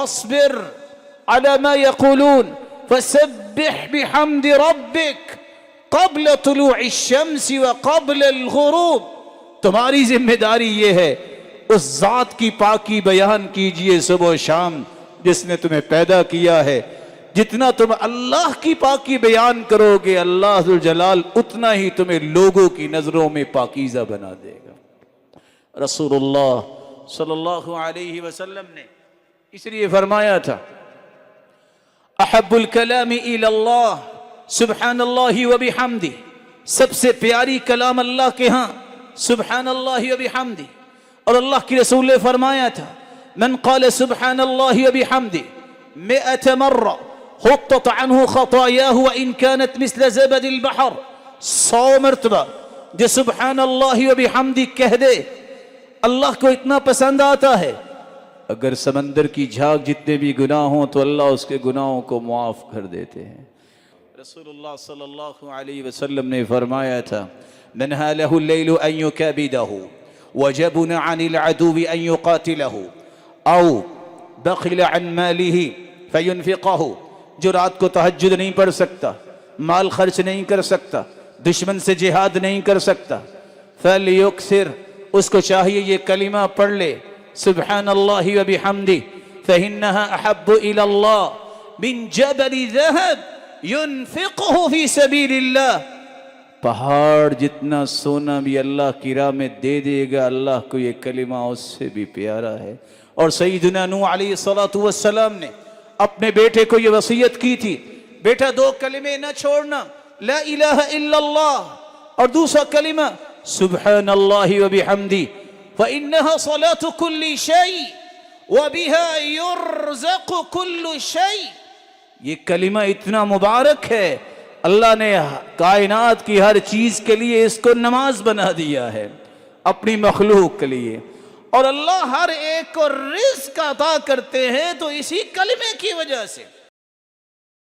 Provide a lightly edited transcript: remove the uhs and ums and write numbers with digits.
فاصبر على ما يقولون فسبح بحمد ربك قبل طلوع الشمس وقبل الغروب. تمہاری ذمہ داری یہ ہے اس ذات کی پاکی بیان کیجئے صبح و شام جس نے تمہیں پیدا کیا ہے. جتنا تم اللہ کی پاکی بیان کرو گے اللہ ذوالجلال اتنا ہی تمہیں لوگوں کی نظروں میں پاکیزہ بنا دے گا. رسول اللہ صلی اللہ علیہ وسلم نے اس لیے فرمایا تھا احب الکلام الی اللہ سبحان اللہ و بحمدہ، سب سے پیاری کلام اللہ کے ہاں سبحان اللہ و بحمدہ. اور اللہ کی رسول نے فرمایا تھا من قال سبحان اللہ و بحمدہ 100 مرہ حطت عنہ خطایاہ وان كانت مثل زبد البحر. 100 مرتبہ جو سبحان اللہ و بحمدہ کہہ دے اللہ کو اتنا پسند آتا ہے اگر سمندر کی جھاگ جتنے بھی گناہ ہوں تو اللہ اس کے گناہوں کو معاف کر دیتے ہیں. رسول اللہ صلی اللہ علیہ وسلم نے فرمایا تھا من هاله الليل ان يكابده وجبن عن العدو ان يقاتله او بخل عن ماله فينفقه. جو رات کو تہجد نہیں پڑھ سکتا، مال خرچ نہیں کر سکتا، دشمن سے جہاد نہیں کر سکتا، فلیکثر، اس کو چاہیے یہ کلمہ پڑھ لے سبحان اللہ و بحمدہ فإنها احب الى اللہ من جبل ذهب ينفقه في سبيل اللہ. پہاڑ جتنا سونا بھی اللہ کی راہ میں دے دے گا اللہ کو یہ کلمہ اس سے بھی پیارا ہے. اور سیدنا نوح علیہ السلام نے اپنے بیٹے کو یہ وصیت کی تھی بیٹا 2 کلمے نہ چھوڑنا، لا الہ الا اللہ اور دوسرا کلمہ سبحان اللہ و بحمدہ فإنها صلاة كل شيء وبها يرزق كل شيء. یہ کلمہ اتنا مبارک ہے اللہ نے کائنات کی ہر چیز کے لیے اس کو نماز بنا دیا ہے اپنی مخلوق کے لیے. اور اللہ ہر ایک کو رزق عطا کرتے ہیں تو اسی کلمے کی وجہ سے.